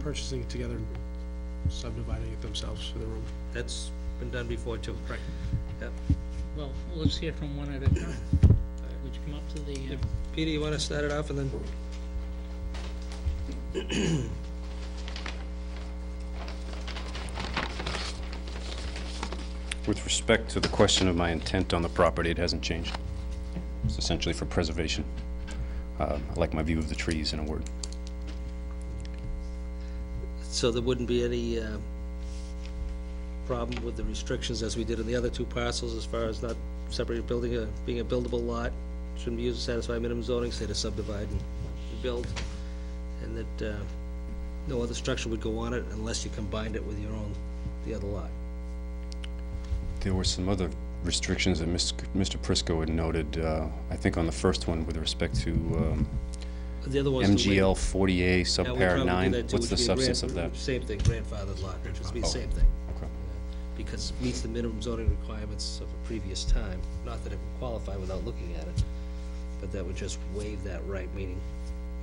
purchasing it together and subdividing it themselves for the room. That's been done before too. Right. Yep. Well, let's hear from one at a time. Would you come up to the... Peter, you want to start it off and then? With respect to the question of my intent on the property, it hasn't changed. It's essentially for preservation. I like my view of the trees, in a word. So there wouldn't be any problem with the restrictions as we did in the other two parcels as far as not separated building, being a buildable lot, shouldn't be used to satisfy minimum zoning, say to subdivide and build, and that no other structure would go on it unless you combined it with your own, the other lot. There were some other restrictions that Mr. Prisco had noted, I think on the first one with respect to The other one's MGL 40A Yeah, subpar 9. What's the substance of that? Same thing, grandfathered lot, which would be the same thing. Okay. Because it meets the minimum zoning requirements of a previous time. Not that it would qualify without looking at it, but that would just waive that right, meaning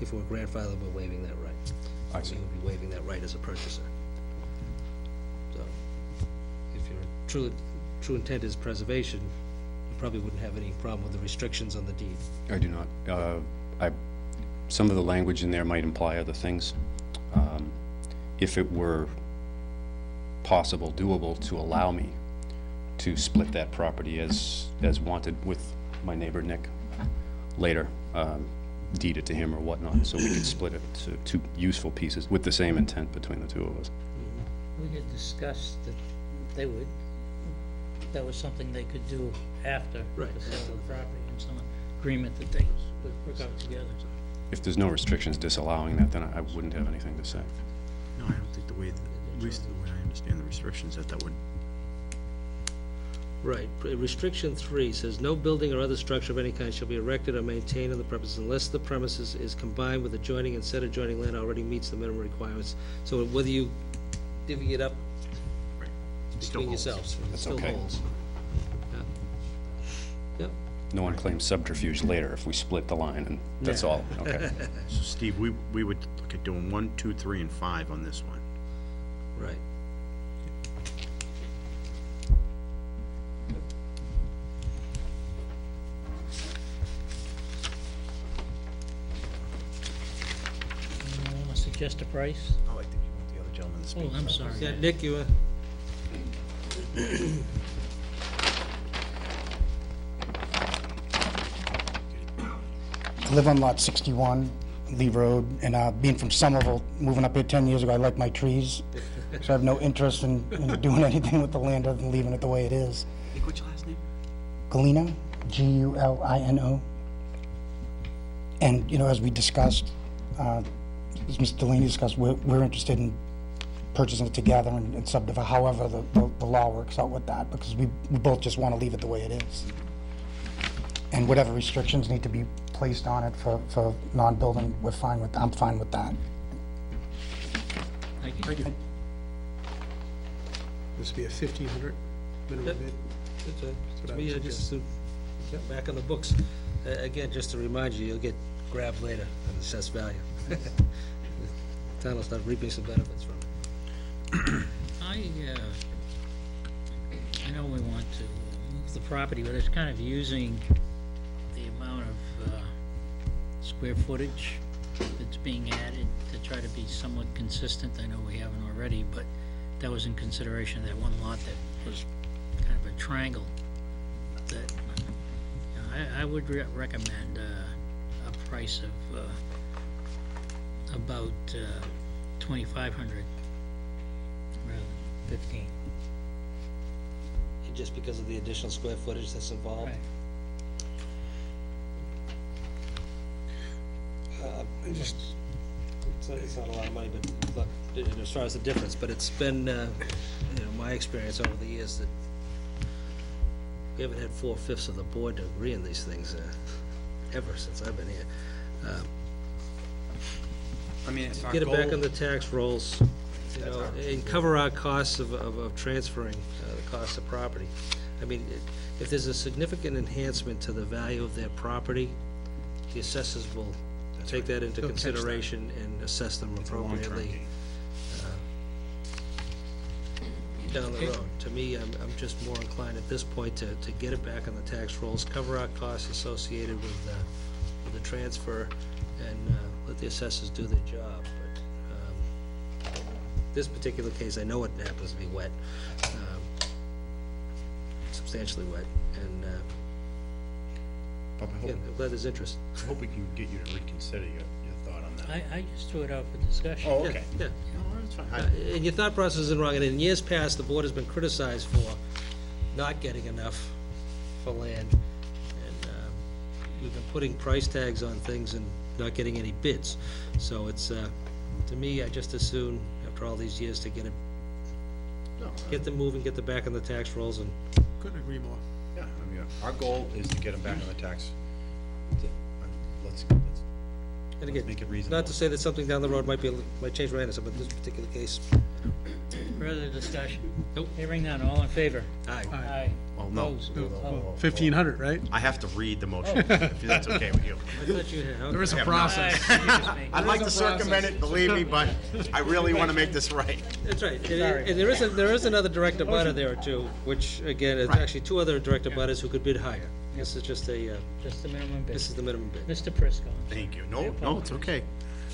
if it were grandfathered, we're waiving that right. I see. We would be waiving that right as a purchaser. So, if your true intent is preservation, you probably wouldn't have any problem with the restrictions on the deed. I do not. Some of the language in there might imply other things. If it were possible, doable, to allow me to split that property as wanted with my neighbor Nick later, deed it to him or whatnot, so we could split it to two useful pieces with the same intent between the two of us. We had discussed that they would, that was something they could do after the sale of the property, and some agreement that they would work out together. If there's no restrictions disallowing that, then I wouldn't have anything to say. No, I don't think the way, at least the way I understand the restrictions, that would... Right. Restriction 3 says, no building or other structure of any kind shall be erected or maintained on the premises unless the premises is combined with adjoining and said adjoining land already meets the minimum requirements. So whether you divvy it up between yourselves, it still holds. Yeah. Yep. No one claims subterfuge later if we split the line, and that's all. Okay. So Steve, we would look at doing 1, 2, 3, and 5 on this one. Right. You want to suggest a price? Oh, I think you want the other gentleman to speak. Oh, I'm sorry. Yeah, Nick, you I live on lot 61, Lee Road, and being from Somerville, moving up here 10 years ago, I like my trees, so I have no interest in doing anything with the land other than leaving it the way it is. Nick, what's your last name? Gulino, G-U-L-I-N-O. And, you know, as we discussed, as Mr. Delaney discussed, we're interested in purchasing it together and subdivide, however the law works out with that, because we both just want to leave it the way it is. And whatever restrictions need to be placed on it for non-building, I'm fine with that. Thank you. Thank you. This would be a 1,500 minimum bid. To me, just back on the books. Again, just to remind you, you'll get grabbed later at assessed value. The town will start reaping some benefits from it. I know we want to move the property, but it's kind of using the amount of square footage that's being added to try to be somewhat consistent. I know we haven't already, but that was in consideration of that one lot that was kind of a triangle. That I would recommend a price of about 2,500 rather than 15. Just because of the additional square footage that's involved. Right. It's not a lot of money, but look, as far as the difference, but it's been, my experience over the years that we haven't had 4/5 of the board to agree on these things ever since I've been here. I mean, it's our Get it goal. back on the tax rolls, and cover our costs of transferring the cost of property. I mean, if there's a significant enhancement to the value of their property, the assessors will take that into consideration and assess them It's a long-term appropriately. gain. down the road. To me, I'm just more inclined at this point to get it back on the tax rolls, cover our costs associated with the transfer, and let the assessors do their job. But this particular case, I know it happens to be wet, substantially wet, and Bob, I yeah, hope, I'm glad there's interest. I hope we can get you to reconsider your thought on that. I just threw it out for discussion. Oh, okay. Yeah. No, that's fine. And your thought process isn't wrong, and in years past, the board has been criticized for not getting enough for land. And we've been putting price tags on things and not getting any bids. So it's, to me, I just as soon, after all these years, to get them moving, get them back on the tax rolls, and Couldn't agree more. Yeah, I mean, our goal is to get them back on the tax. Let's and again, make it reasonable. not to say that something down the road might change my answer, but in this particular case, Further discussion? Nope. Hearing none, all in favor? aye. Aye. Well, no. Opposed? No, Oh. 1,500, right? I have to read the motion, if that's okay with you. I thought you had, okay. There is a Yeah, no. process. Excuse me. I'd like to There's a process. circumvent it, believe me, but I really want to make this right. That's right, Sorry. and there is another direct abutter there too, which, again, is Right. actually two other direct abutters who could bid higher. This is just a, Just the minimum bid. this is the minimum bid. Mr. Prisco, Thank you. No, it's okay.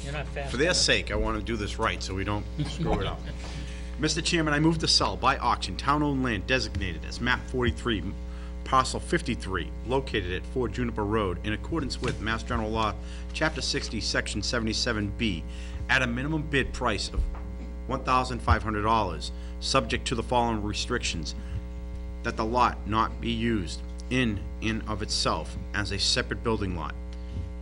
you're not fast For their enough. sake, I want to do this right, so we don't screw it up. Mr. Chairman, I move to sell by auction town-owned land designated as map 43, parcel 53, located at 4 Juniper Road, in accordance with Mass General Law, Chapter 60, Section 77B, at a minimum bid price of $1,500, subject to the following restrictions: that the lot not be used in and of itself as a separate building lot.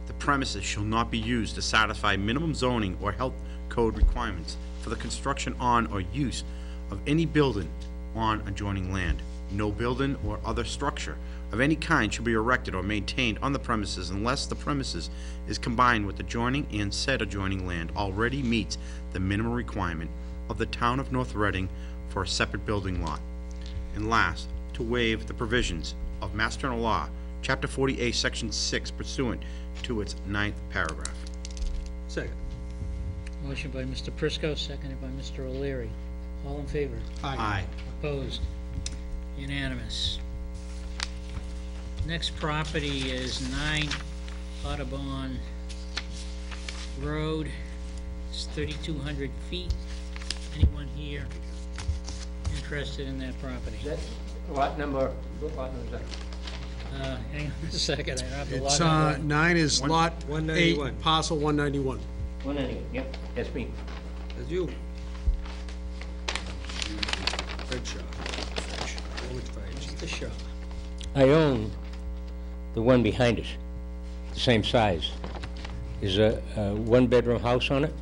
The premises shall not be used to satisfy minimum zoning or health code requirements for the construction on or use of any building on adjoining land. No building or other structure of any kind shall be erected or maintained on the premises unless the premises is combined with adjoining and said adjoining land already meets the minimum requirement of the town of North Reading for a separate building lot. And last, to waive the provisions of Mass General Law, Chapter 40A, Section 6, pursuant to its 9th paragraph. Second. Motion by Mr. Prisco, seconded by Mr. O'Leary. All in favor? Aye. Opposed? Unanimous. Next property is 9 Audubon Road. It's 3,200 feet. Anyone here interested in that property? Lot number, what lot number is that? Hang on a second, I don't have the It's, lot number. 9 is lot 191. 8, parcel 191. 191, yep, that's me. That's you. Crenshaw. Mr. Shaw. I own the one behind it, the same size. There's a one-bedroom house on it.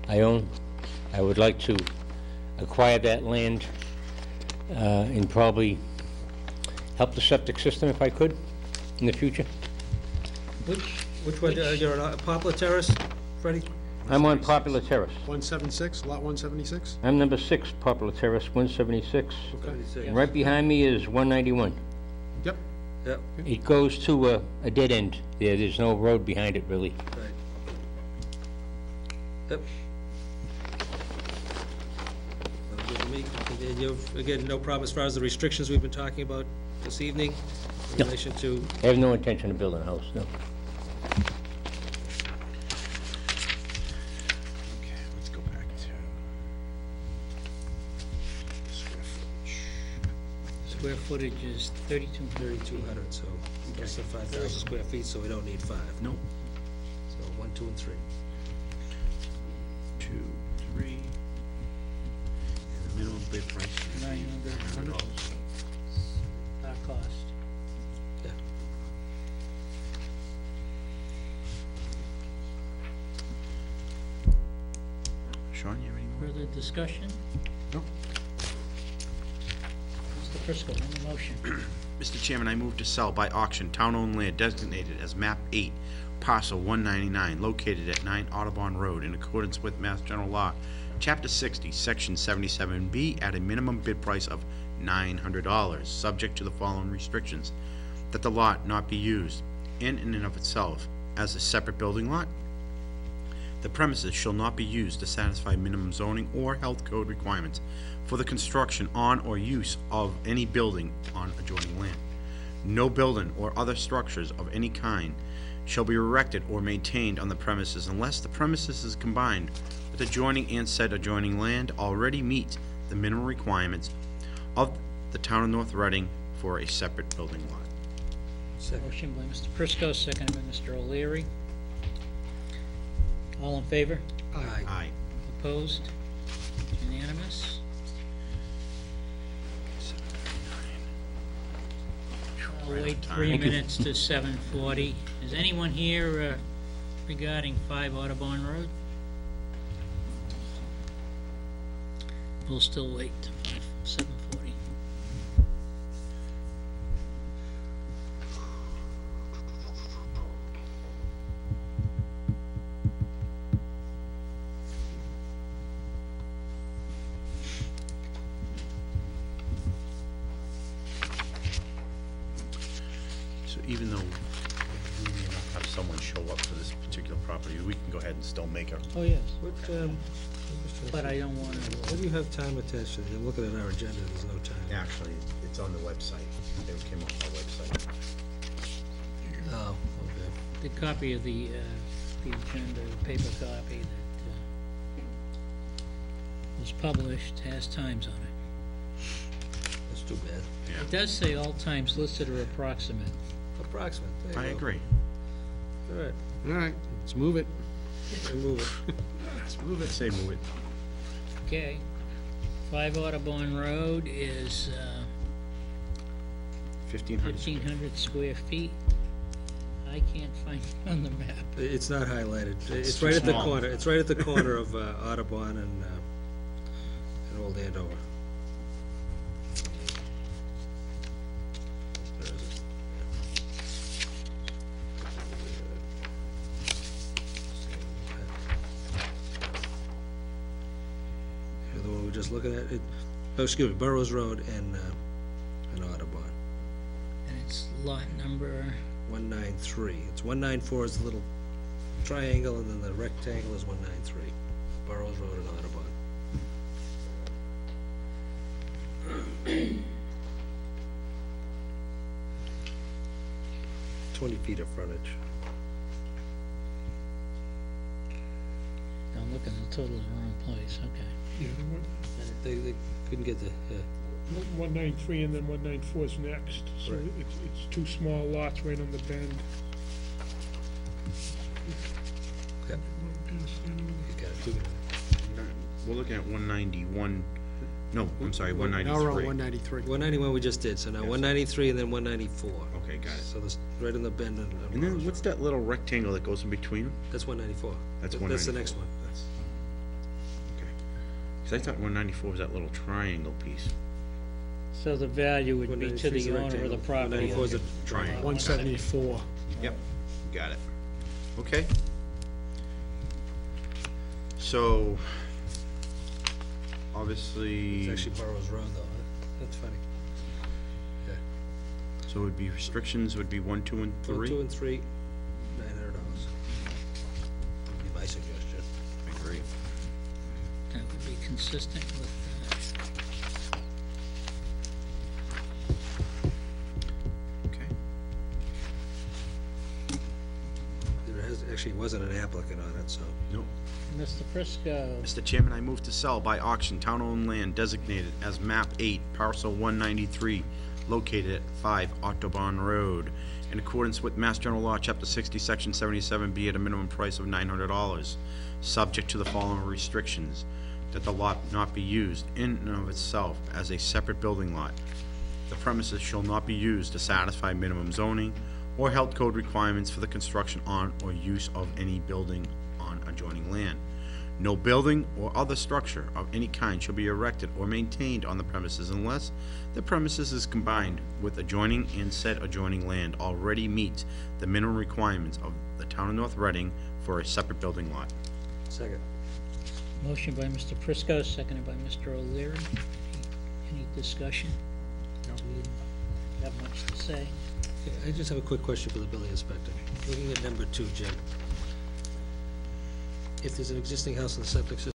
I would like to acquire that land and probably help the septic system if I could in the future. Which one, you're on Poplar Terrace, Freddie? I'm on Popular Terrace. 176, lot 176? I'm number 6, Popular Terrace, 176. Okay. And right behind me is 191. Yep. Yep, It goes to a dead end there. There's no road behind it, really. right. Yep. Sounds good to me. And you've, again, no problem as far as the restrictions we've been talking about this evening in No. relation to, I have no intention of building a house, no. Okay, let's go back to square footage. Square footage is 3,200. 3,200, so less than 5,000 square feet, so we don't need 5. Nope. So 1, 2, and 3. 2, 3. And the minimum bid price is 900. Our cost. Yeah. Sean, you have any more? Further discussion? No. Mr. Prisco, on the motion. Mr. Chairman, I move to sell by auction town-owned land designated as map 8, parcel 199, located at 9 Audubon Road, in accordance with Mass General Law, Chapter 60, Section 77B, at a minimum bid price of $900, subject to the following restrictions: that the lot not be used in and of itself as a separate building lot, The premises shall not be used to satisfy minimum zoning or health code requirements for the construction on or use of any building on adjoining land. No building or other structures of any kind shall be erected or maintained on the premises unless the premises is combined with adjoining and said adjoining land already meet the minimum requirements of the town of North Reading for a separate building lot. Motion by Mr. Prisco, seconded by Mr. O'Leary. All in favor? Aye. Aye. Opposed? Unanimous? I'll Right wait on time. 3 Thank you. minutes to 7:40. Is anyone here regarding 5 Audubon Road? We'll still wait till 7:40. So even though we may not have someone show up for this particular property, we can go ahead and still make a, Oh, yes, What, but I don't want what to, do you have time attached to? I'm looking at our agenda, there's no time. actually, it's on the website. It came off our website. Oh, okay. the copy of the agenda, the paper copy that was published has times on it. That's too bad. It does say all times listed are approximate. Approximate, there you I go. agree. All right, All right, let's move it. remove it. Let's move it. Say move it. Okay. 5 Audubon Road is 1,500. 1,500 square feet. I can't find it on the map. It's not highlighted. It's too right at the small. corner. It's right at the corner of Audubon and Old Andover. Where is it? Here, the one we're just looking at. Oh, excuse me, Burrows Road and Audubon. And it's lot number, 193. It's 194 is the little triangle, and then the rectangle is 193. Burrows Road and Audubon. 20 feet of frontage. I'm looking at the total in the wrong place, okay. Yeah, They couldn't get the, 193 and then 194 is next, so Right. it's two small lots right on the bend. Yep. you got it, too. We're looking at 191, no, I'm sorry, Now we're on 193. 193. 191 we just did, so now 193 and then 194. Okay, got it. So this, right in the bend. And And then what's that little rectangle that goes in between them? That's 194. That's That's the 194. next one. Okay. Because I thought 194 was that little triangle piece. So the value would be to 193 is the the owner of the rectangle. property. 194 is a Triangle. 174. Yep, got it. Okay. So, obviously, It's actually Burrows Road, though. That's funny. so it would be restrictions would be 1, 2, and 3? 1, 2, and 3, $900. Would be my suggestion. I agree. That would be consistent with, Okay. There actually wasn't an applicant on it, so. Nope. Mr. Prisco. Mr. Chairman, I move to sell by auction town-owned land designated as map 8, parcel 193, located at 5 Audubon Road, in accordance with Mass General Law, Chapter 60, Section 77B, at a minimum price of $900, subject to the following restrictions: that the lot not be used in and of itself as a separate building lot. The premises shall not be used to satisfy minimum zoning or health code requirements for the construction on or use of any building on adjoining land. No building or other structure of any kind shall be erected or maintained on the premises unless the premises is combined with adjoining and said adjoining land already meets the minimum requirements of the town of North Reading for a separate building lot. Second. Motion by Mr. Prisco, seconded by Mr. O'Leary. Any discussion? No. Got much to say? Okay, I just have a quick question for the building inspector. Looking at number 2, Jim. if there's an existing house and the septic system